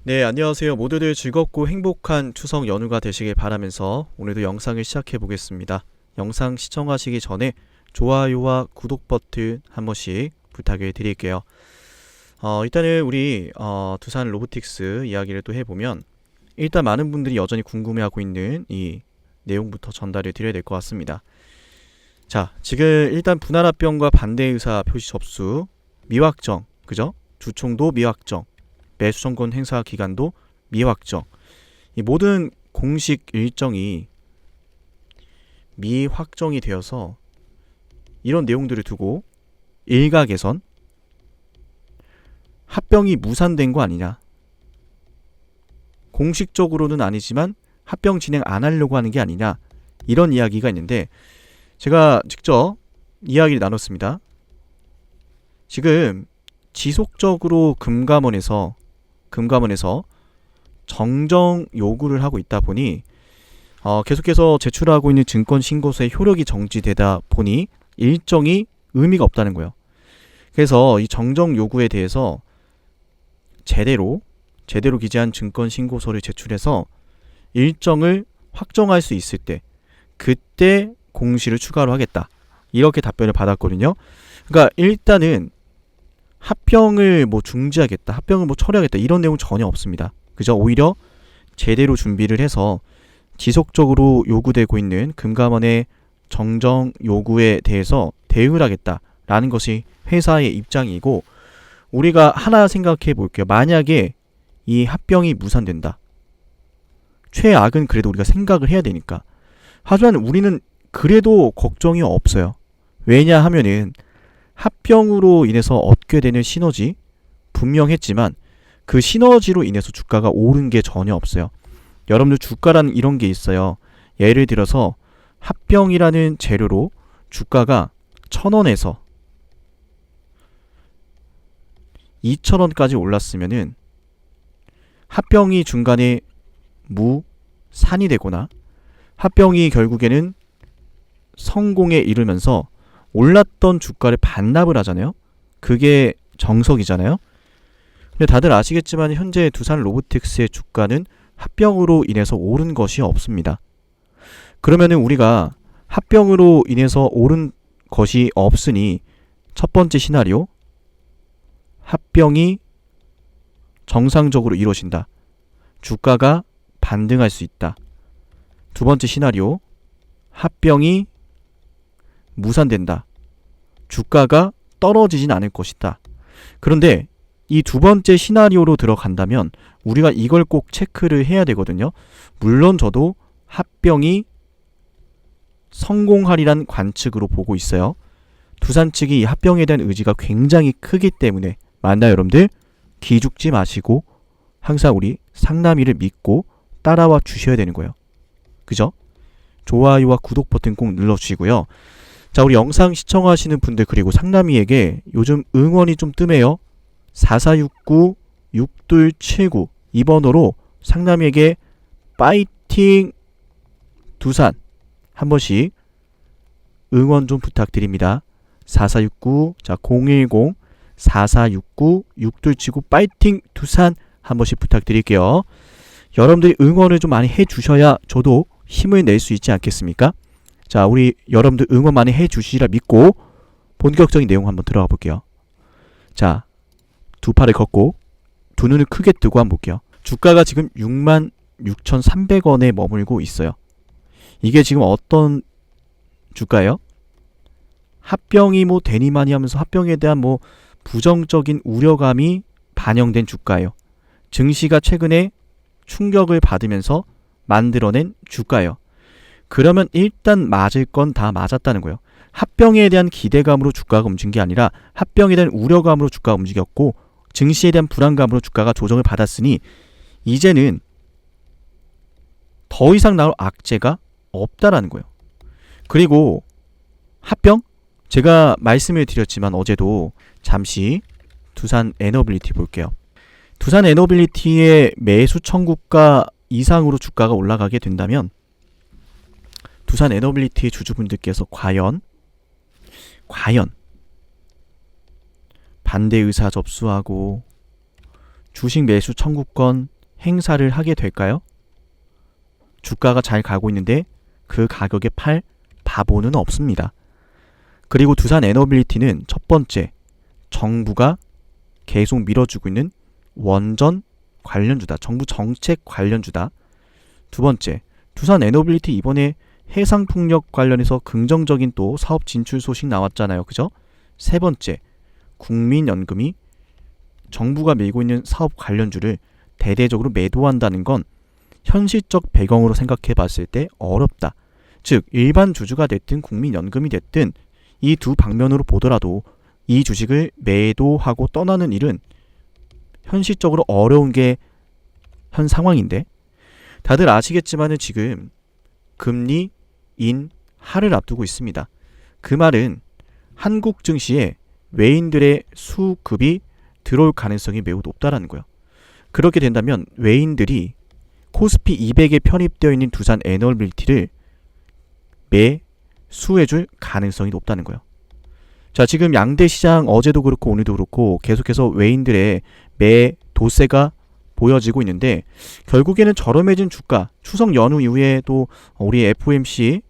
네, 안녕하세요. 모두들 즐겁고 행복한 추석 연휴가 되시길 바라면서 오늘도 영상을 시작해 보겠습니다. 영상 시청하시기 전에 좋아요와 구독 버튼 한 번씩 부탁을 드릴게요. 일단은 우리 두산 로보틱스 이야기를 또 해보면 일단 많은 분들이 여전히 궁금해하고 있는 이 내용부터 전달을 드려야 될 것 같습니다. 자, 지금 일단 분할합병과 반대의사 표시 접수 미확정, 그죠? 주총도 미확정, 매수청권 행사 기간도 미확정. 이 모든 공식 일정이 미확정이 되어서 이런 내용들을 두고 일각에선 합병이 무산된 거 아니냐, 공식적으로는 아니지만 합병 진행 안 하려고 하는 게 아니냐, 이런 이야기가 있는데 제가 직접 이야기를 나눴습니다. 지금 지속적으로 금감원에서 정정 요구를 하고 있다 보니 계속해서 제출하고 있는 증권신고서의 효력이 정지되다 보니 일정이 의미가 없다는 거예요. 그래서 이 정정 요구에 대해서 제대로 기재한 증권신고서를 제출해서 일정을 확정할 수 있을 때 그때 공시를 추가로 하겠다, 이렇게 답변을 받았거든요. 그러니까 일단은 합병을 중지하겠다, 합병을 철회하겠다, 이런 내용 전혀 없습니다. 그죠? 오히려 제대로 준비를 해서 지속적으로 요구되고 있는 금감원의 정정 요구에 대해서 대응을 하겠다라는 것이 회사의 입장이고, 우리가 하나 생각해 볼게요. 만약에 이 합병이 무산된다, 최악은 그래도 우리가 생각을 해야 되니까. 하지만 우리는 그래도 걱정이 없어요. 왜냐하면은 합병으로 인해서 얻게 되는 시너지 분명했지만 그 시너지로 인해서 주가가 오른 게 전혀 없어요. 여러분들 주가라는 이런 게 있어요. 예를 들어서 합병이라는 재료로 주가가 1,000원에서 2,000원까지 올랐으면은 합병이 중간에 무산이 되거나 합병이 결국에는 성공에 이르면서 올랐던 주가를 반납을 하잖아요. 그게 정석이잖아요. 근데 다들 아시겠지만 현재 두산 로보틱스의 주가는 합병으로 인해서 오른 것이 없습니다. 그러면은 우리가 합병으로 인해서 오른 것이 없으니 첫 번째 시나리오, 합병이 정상적으로 이루어진다, 주가가 반등할 수 있다. 두 번째 시나리오, 합병이 무산된다, 주가가 떨어지진 않을 것이다. 그런데 이 두 번째 시나리오로 들어간다면 우리가 이걸 꼭 체크를 해야 되거든요. 물론 저도 합병이 성공하리란 관측으로 보고 있어요. 두산 측이 이 합병에 대한 의지가 굉장히 크기 때문에, 맞나요 여러분들? 기죽지 마시고 항상 우리 상남이를 믿고 따라와 주셔야 되는 거예요. 그죠? 좋아요와 구독 버튼 꼭 눌러주시고요. 자, 우리 영상 시청하시는 분들, 그리고 상남이에게 요즘 응원이 좀 뜸해요. 4469-6279 이 번호로 상남이에게 파이팅 두산 한 번씩 응원 좀 부탁드립니다. 4469, 자 010-4469-6279 파이팅 두산 한 번씩 부탁드릴게요. 여러분들이 응원을 좀 많이 해주셔야 저도 힘을 낼 수 있지 않겠습니까? 자, 우리 여러분들 응원 많이 해주시리라 믿고 본격적인 내용 한번 들어가 볼게요. 자, 두 팔을 걷고 두 눈을 크게 뜨고 한번 볼게요. 주가가 지금 66,300원에 머물고 있어요. 이게 지금 어떤 주가예요? 합병이 되니마니 하면서 합병에 대한 부정적인 우려감이 반영된 주가예요. 증시가 최근에 충격을 받으면서 만들어낸 주가예요. 그러면 일단 맞을 건 다 맞았다는 거예요. 합병에 대한 기대감으로 주가가 움직인 게 아니라 합병에 대한 우려감으로 주가가 움직였고, 증시에 대한 불안감으로 주가가 조정을 받았으니 이제는 더 이상 나올 악재가 없다라는 거예요. 그리고 합병? 제가 말씀을 드렸지만 어제도 잠시 두산 에너빌리티 볼게요. 두산 에너빌리티의 매수 청구가 이상으로 주가가 올라가게 된다면 두산 에너빌리티 주주분들께서 과연 반대 의사 접수하고 주식 매수 청구권 행사를 하게 될까요? 주가가 잘 가고 있는데 그 가격에 팔 바보는 없습니다. 그리고 두산 에너빌리티는 첫 번째, 정부가 계속 밀어주고 있는 원전 관련주다. 정부 정책 관련주다. 두 번째, 두산 에너빌리티 이번에 해상풍력 관련해서 긍정적인 또 사업 진출 소식 나왔잖아요. 그죠? 세 번째, 국민연금이 정부가 밀고 있는 사업 관련주를 대대적으로 매도한다는 건 현실적 배경으로 생각해 봤을 때 어렵다. 즉, 일반 주주가 됐든 국민연금이 됐든 이 두 방면으로 보더라도 이 주식을 매도하고 떠나는 일은 현실적으로 어려운 게 현 상황인데, 다들 아시겠지만은 지금 금리 인하를 앞두고 있습니다. 그 말은 한국 증시에 외인들의 수급이 들어올 가능성이 매우 높다라는 거예요. 그렇게 된다면 외인들이 코스피 200에 편입되어 있는 두산 에너빌리티를 매수해줄 가능성이 높다는 거예요. 자, 지금 양대 시장 어제도 그렇고 오늘도 그렇고 계속해서 외인들의 매도세가 보여지고 있는데, 결국에는 저렴해진 주가, 추석 연휴 이후에 또 우리 FOMC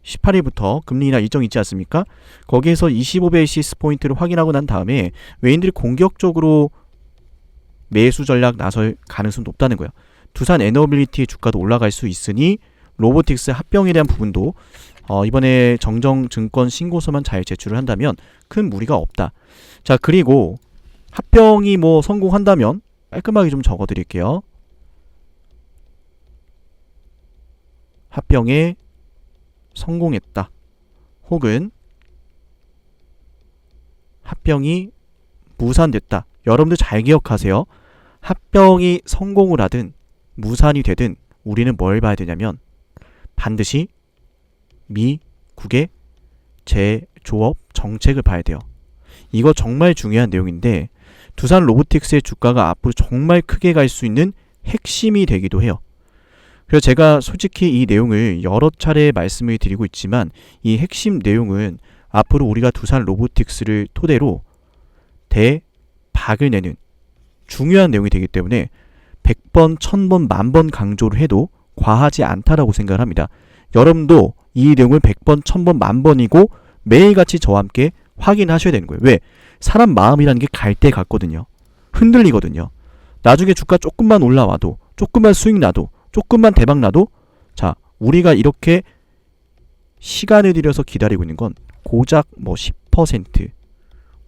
18일부터 금리 인하 일정이 있지 않습니까? 거기에서 25베이시스 포인트를 확인하고 난 다음에 외인들이 공격적으로 매수 전략 나설 가능성이 높다는 거예요. 두산 에너빌리티의 주가도 올라갈 수 있으니 로보틱스 합병에 대한 부분도 이번에 정정증권 신고서만 잘 제출을 한다면 큰 무리가 없다. 자, 그리고 합병이 뭐 성공한다면 깔끔하게 좀 적어드릴게요. 합병에 성공했다. 혹은 합병이 무산됐다. 여러분들 잘 기억하세요. 합병이 성공을 하든 무산이 되든 우리는 뭘 봐야 되냐면 반드시 미국의 제조업 정책을 봐야 돼요. 이거 정말 중요한 내용인데 두산 로보틱스의 주가가 앞으로 정말 크게 갈 수 있는 핵심이 되기도 해요. 그래서 제가 솔직히 이 내용을 여러 차례 말씀을 드리고 있지만 이 핵심 내용은 앞으로 우리가 두산 로보틱스를 토대로 대박을 내는 중요한 내용이 되기 때문에 100번, 1000번, 만번 강조를 해도 과하지 않다라고 생각을 합니다. 여러분도 이 내용을 100번, 1000번, 만번이고 매일같이 저와 함께 확인하셔야 되는 거예요. 왜? 사람 마음이라는 게 갈 때 같거든요. 흔들리거든요. 나중에 주가 조금만 올라와도, 조금만 수익 나도, 조금만 대박 나도, 자, 우리가 이렇게 시간을 들여서 기다리고 있는 건 고작 뭐 10%,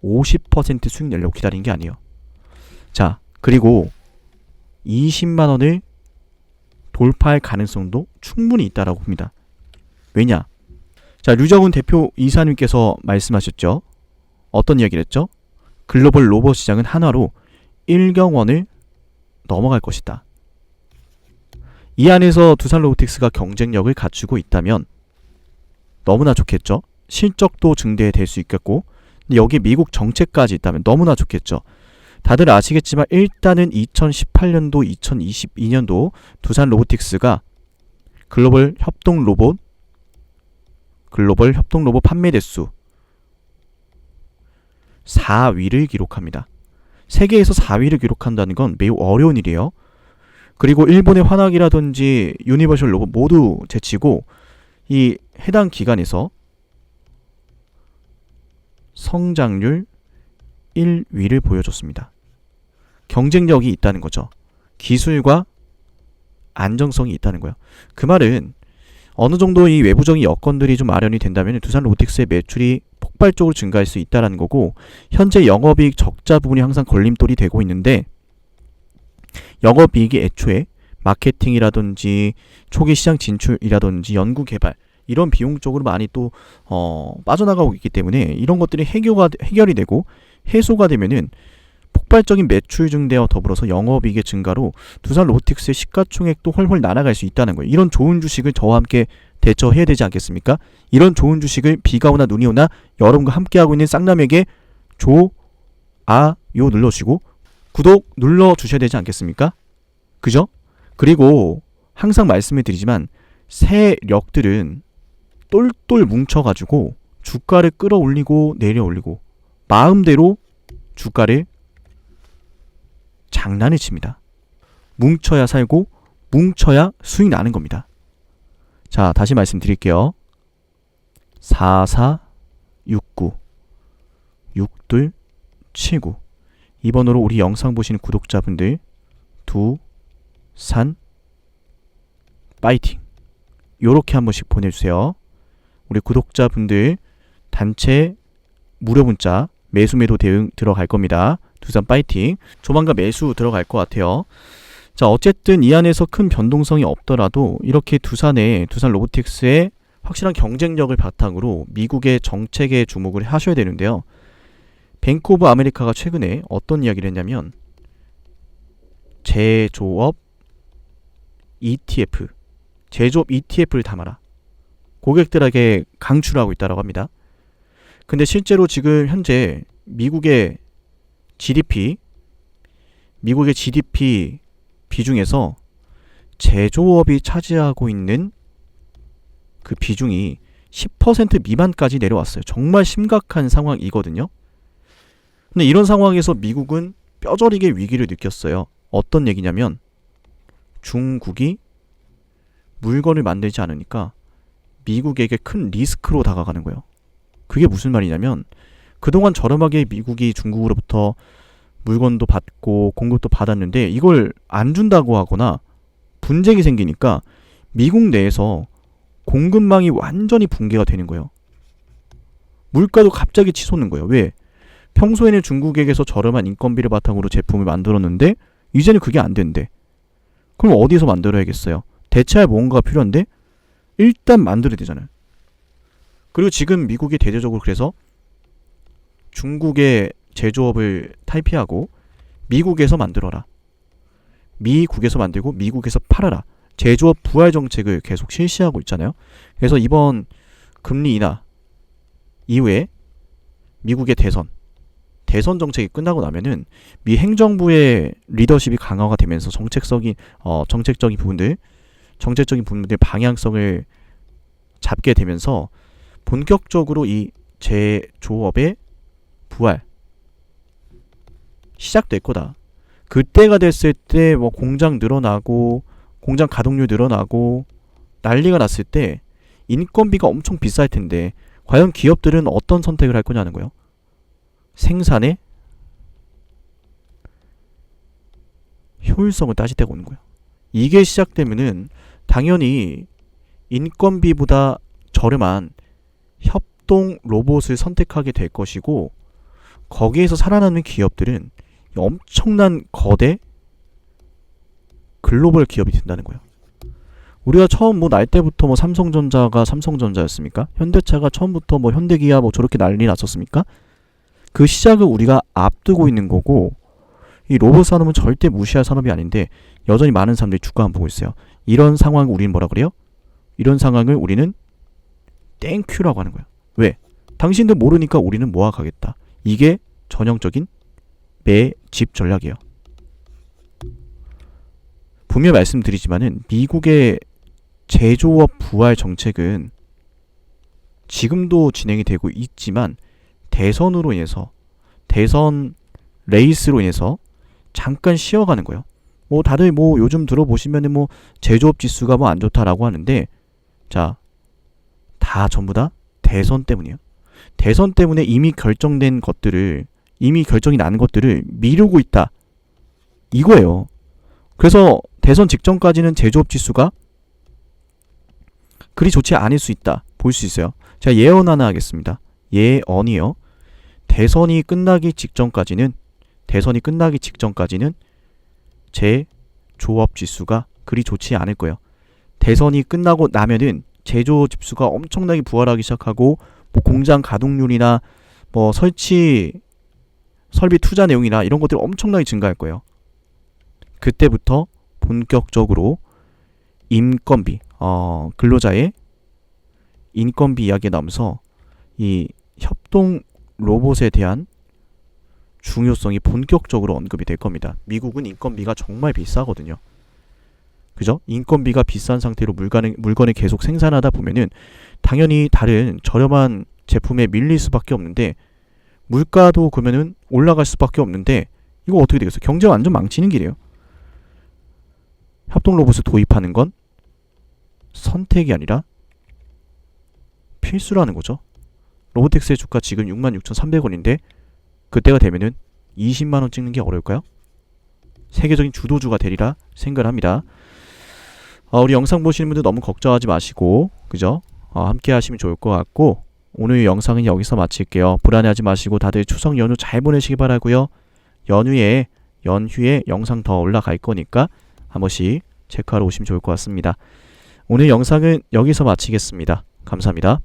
50% 수익 내려고 기다리는 게 아니에요. 자, 그리고 20만 원을 돌파할 가능성도 충분히 있다라고 봅니다. 왜냐? 자, 류정훈 대표 이사님께서 말씀하셨죠. 어떤 이야기를 했죠? 글로벌 로봇 시장은 한화로 1경원을 넘어갈 것이다. 이 안에서 두산 로보틱스가 경쟁력을 갖추고 있다면 너무나 좋겠죠. 실적도 증대될 수 있겠고, 근데 여기 미국 정책까지 있다면 너무나 좋겠죠. 다들 아시겠지만 일단은 2018년도, 2022년도 두산 로보틱스가 글로벌 협동 로봇 판매 대수 4위를 기록합니다. 세계에서 4위를 기록한다는 건 매우 어려운 일이에요. 그리고 일본의 화나기라든지 유니버셜 로봇 모두 제치고 이 해당 기간에서 성장률 1위를 보여줬습니다. 경쟁력이 있다는 거죠. 기술과 안정성이 있다는 거예요. 그 말은 어느 정도 이 외부적인 여건들이 좀 마련이 된다면 두산 로보틱스의 매출이 폭발적으로 증가할 수 있다는 거고, 현재 영업이익 적자 부분이 항상 걸림돌이 되고 있는데 영업이익이 애초에 마케팅이라든지 초기 시장 진출이라든지 연구개발 이런 비용 쪽으로 많이 또 빠져나가고 있기 때문에 이런 것들이 해결이 되고 해소가 되면은 폭발적인 매출 증대와 더불어서 영업이익의 증가로 두산 로보틱스의 시가총액도 훨훨 날아갈 수 있다는 거예요. 이런 좋은 주식을 저와 함께 대처해야 되지 않겠습니까? 이런 좋은 주식을 비가 오나 눈이 오나 여러분과 함께하고 있는 쌍남에게 좋아요 눌러주시고 구독 눌러주셔야 되지 않겠습니까? 그죠? 그리고 항상 말씀을 드리지만 세력들은 똘똘 뭉쳐가지고 주가를 끌어올리고 내려올리고 마음대로 주가를 장난을 칩니다. 뭉쳐야 살고 뭉쳐야 수익 나는 겁니다. 자, 다시 말씀드릴게요. 4469 6279 이 번호로 우리 영상 보시는 구독자분들 두산 파이팅 요렇게 한 번씩 보내주세요. 우리 구독자분들 단체 무료 문자 매수 매도 대응 들어갈 겁니다. 두산 파이팅. 조만간 매수 들어갈 것 같아요. 자, 어쨌든 이 안에서 큰 변동성이 없더라도 이렇게 두산 로보틱스의 확실한 경쟁력을 바탕으로 미국의 정책에 주목을 하셔야 되는데요. 뱅크 오브 아메리카가 최근에 어떤 이야기를 했냐면 제조업 ETF, 제조업 ETF를 담아라. 고객들에게 강추하고 있다고 합니다. 근데 실제로 지금 현재 미국의 GDP 비중에서 제조업이 차지하고 있는 그 비중이 10% 미만까지 내려왔어요. 정말 심각한 상황이거든요. 근데 이런 상황에서 미국은 뼈저리게 위기를 느꼈어요. 어떤 얘기냐면 중국이 물건을 만들지 않으니까 미국에게 큰 리스크로 다가가는 거예요. 그게 무슨 말이냐면 그동안 저렴하게 미국이 중국으로부터 물건도 받고 공급도 받았는데 이걸 안 준다고 하거나 분쟁이 생기니까 미국 내에서 공급망이 완전히 붕괴가 되는 거예요. 물가도 갑자기 치솟는 거예요. 왜? 평소에는 중국에게서 저렴한 인건비를 바탕으로 제품을 만들었는데 이제는 그게 안 된대. 그럼 어디서 만들어야겠어요? 대체할 뭔가가 필요한데 일단 만들어야 되잖아요. 그리고 지금 미국이 대대적으로 그래서 중국의 제조업을 탈피하고 미국에서 만들어라. 미국에서 만들고 미국에서 팔아라. 제조업 부활 정책을 계속 실시하고 있잖아요. 그래서 이번 금리 인하 이후에 미국의 대선 정책이 끝나고 나면은 미 행정부의 리더십이 강화가 되면서 정책적인 부분들 방향성을 잡게 되면서 본격적으로 이 제조업의 부활 시작될 거다. 그때가 됐을 때 뭐 공장 늘어나고 공장 가동률 늘어나고 난리가 났을 때 인건비가 엄청 비쌀 텐데 과연 기업들은 어떤 선택을 할 거냐는 거예요. 생산의 효율성을 따질 때가 오는 거예요. 이게 시작되면은 당연히 인건비보다 저렴한 협동 로봇을 선택하게 될 것이고 거기에서 살아남는 기업들은 엄청난 거대 글로벌 기업이 된다는 거예요. 우리가 처음 날 때부터 삼성전자가 삼성전자였습니까? 현대차가 처음부터 현대기아 저렇게 난리 났었습니까? 그 시작을 우리가 앞두고 있는 거고 이 로봇 산업은 절대 무시할 산업이 아닌데 여전히 많은 사람들이 주가만 보고 있어요. 이런 상황을 우리는 뭐라 그래요? 이런 상황을 우리는 땡큐라고 하는 거예요. 왜? 당신들 모르니까 우리는 모아가겠다. 이게 전형적인 매집 전략이에요. 분명 말씀드리지만은 미국의 제조업 부활 정책은 지금도 진행이 되고 있지만 대선으로 인해서 대선 레이스로 인해서 잠깐 쉬어가는 거예요. 다들 요즘 들어보시면은 제조업 지수가 안 좋다라고 하는데 자, 다 전부 다 대선 때문이에요. 대선 때문에 이미 결정된 것들을 이미 결정이 난 것들을 미루고 있다. 이거예요. 그래서 대선 직전까지는 제조업 지수가 그리 좋지 않을 수 있다. 볼 수 있어요. 제가 예언 하나 하겠습니다. 예언이요. 대선이 끝나기 직전까지는 제조업 지수가 그리 좋지 않을 거예요. 대선이 끝나고 나면은 제조업 지수가 엄청나게 부활하기 시작하고 공장 가동률이나 설비 투자 내용이나 이런 것들이 엄청나게 증가할 거예요. 그때부터 본격적으로 인건비, 근로자의 인건비 이야기가 나오면서 이 협동 로봇에 대한 중요성이 본격적으로 언급이 될 겁니다. 미국은 인건비가 정말 비싸거든요. 그죠? 인건비가 비싼 상태로 물건을 계속 생산하다 보면은 당연히 다른 저렴한 제품에 밀릴 수밖에 없는데 물가도 그러면은 올라갈 수밖에 없는데 이거 어떻게 되겠어요? 경제 완전 망치는 길이에요. 협동 로봇을 도입하는 건 선택이 아니라 필수라는 거죠. 로보택스의 주가 지금 66,300원인데 그때가 되면은 20만원 찍는 게 어려울까요? 세계적인 주도주가 되리라 생각을 합니다. 우리 영상 보시는 분들 너무 걱정하지 마시고, 그죠? 함께 하시면 좋을 것 같고, 오늘 영상은 여기서 마칠게요. 불안해하지 마시고 다들 추석 연휴 잘 보내시기 바라고요. 연휴에 영상 더 올라갈 거니까 한 번씩 체크하러 오시면 좋을 것 같습니다. 오늘 영상은 여기서 마치겠습니다. 감사합니다.